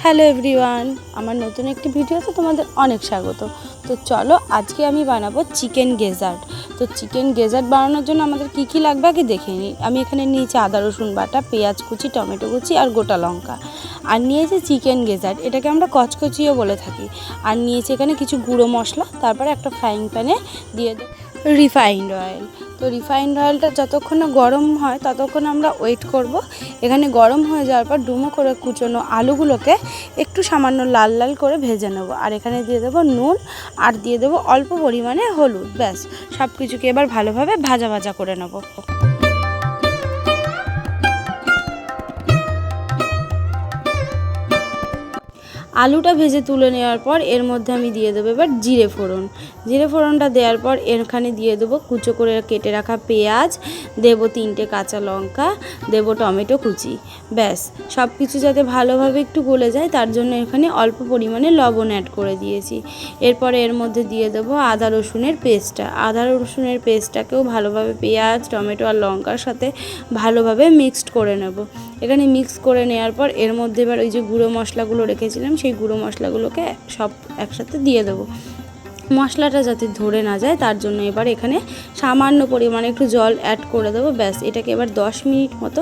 Hello everyone, আমার নতুন একটি ভিডিওতে তোমাদের অনেক স্বাগত। তো চলো আজকে আমি বানাবো চিকেন গেজার্ড। তো চিকেন গেজার্ড বানানোর জন্য আমাদের কি কি লাগবে আগে দেখে নিই। আমি এখানে নিয়েছি আদা রসুন বাটা, পেঁয়াজ কুচি, টমেটো কুচি আর গোটা লঙ্কা। আর নিয়েছি চিকেন গেজার্ড, এটাকে আমরা কচকচিও বলে থাকি। আর নিয়েছি এখানে কিছু গুঁড়ো মশলা। তারপরে একটা ফ্রাইং প্যানে দিয়ে দেব রিফাইন্ড অয়েল। তো রিফাইন্ড অয়েলটা যতক্ষণ না গরম হয় ততক্ষণ আমরা ওয়েট করব। এখানে গরম হয়ে যাওয়ার পর ডুমো করে কুচোনো আলুগুলোকে একটু সামান্য লাল লাল করে ভেজে নেব। আর এখানে দিয়ে দেবো নুন আর দিয়ে দেবো অল্প পরিমাণে হলুদ। ব্যাস, সব কিছুকে এবার ভালোভাবে ভাজা ভাজা করে নেব। আলুটা ভেজে তুলে নেওয়ার পর এর মধ্যে আমি দিয়ে দেবো এবার জিরে ফোড়নটা দেওয়ার পর এখানে দিয়ে দেবো কুচো করে কেটে রাখা পেঁয়াজ, দেবো 3টে কাঁচা লঙ্কা, দেবো টমেটো কুচি। ব্যাস, সব কিছু যাতে ভালোভাবে একটু গলে যায় তার জন্য এখানে অল্প পরিমাণে লবণ অ্যাড করে দিয়েছি। এরপরে এর মধ্যে দিয়ে দেবো আদা রসুনের পেস্টটাকেও ভালোভাবে পেঁয়াজ, টমেটো আর লঙ্কার সাথে ভালোভাবে মিক্সড করে নেব। এখানে মিক্স করে নেওয়ার পর এর মধ্যে এবার ওই যে গুঁড়ো মশলাগুলো রেখেছিলাম সেই গুঁড়ো মশলাগুলোকে সব একসাথে দিয়ে দেবো। মশলাটা যাতে ধরে না যায় তার জন্য এবার এখানে সামান্য পরিমাণে একটু জল অ্যাড করে দেবো। ব্যাস, এটাকে এবার 10 মিনিট মতো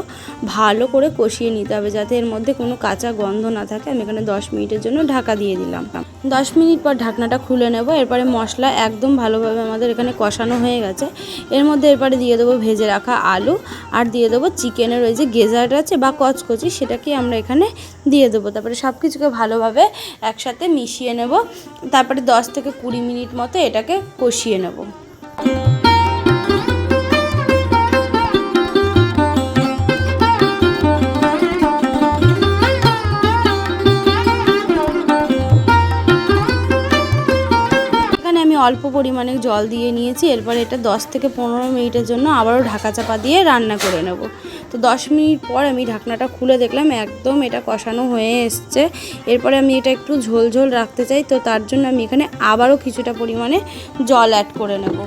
ভালো করে কষিয়ে নিতে হবে যাতে এর মধ্যে কোনো কাঁচা গন্ধ না থাকে। আমি এখানে 10 মিনিটের জন্য ঢাকা দিয়ে দিলাম। 10 মিনিট পর ঢাকনাটা খুলে নেব। এরপরে মশলা একদম ভালোভাবে আমাদের এখানে কষানো হয়ে গেছে। এর মধ্যে এরপরে দিয়ে দেবো ভেজে রাখা আলু আর দিয়ে দেবো চিকেনের ওই যে গেজার্ড আছে বা কচকচি, সেটাকে আমরা এখানে দিয়ে দেবো। তারপরে সব কিছুকে ভালোভাবে একসাথে মিশিয়ে নেব। তারপরে 10 থেকে 20 মিনিট মতো এটাকে কষিয়ে নেব। আমি অল্প পরিমাণে জল দিয়ে নিয়েছি। এরপরে এটা 10 থেকে 15 মিনিটের জন্য আবারও ঢাকা চাপা দিয়ে রান্না করে নেব। তো 10 মিনিট পর আমি ঢাকনাটা খুলে দেখলাম একদম এটা কষানো হয়ে এসছে। এরপরে আমি এটা একটু ঝোল ঝোল রাখতে চাই, তো তার জন্য আমি এখানে আবারও কিছুটা পরিমাণে জল অ্যাড করে নেব।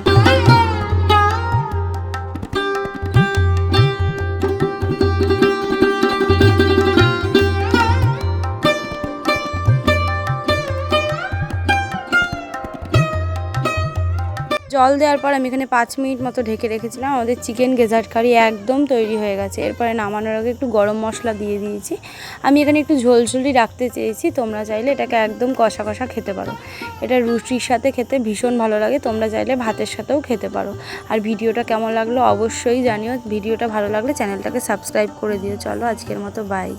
জল দেওয়ার পর আমি এখানে 5 মিনিট মতো ঢেকে রেখেছিলাম। আমাদের চিকেন গেজার্ড কারি একদম তৈরি হয়ে গেছে। এরপরে নামানোর আগে একটু গরম মশলা দিয়ে দিয়েছি। আমি এখানে একটু ঝোলঝোলি রাখতে চেয়েছি, তোমরা চাইলে এটাকে একদম কষা কষা খেতে পারো। এটা রুটির সাথে খেতে ভীষণ ভালো লাগে, তোমরা চাইলে ভাতের সাথেও খেতে পারো। আর ভিডিওটা কেমন লাগলো অবশ্যই জানিও। ভিডিওটা ভালো লাগলে চ্যানেলটাকে সাবস্ক্রাইব করে দিও। চলো আজকের মতো বাই।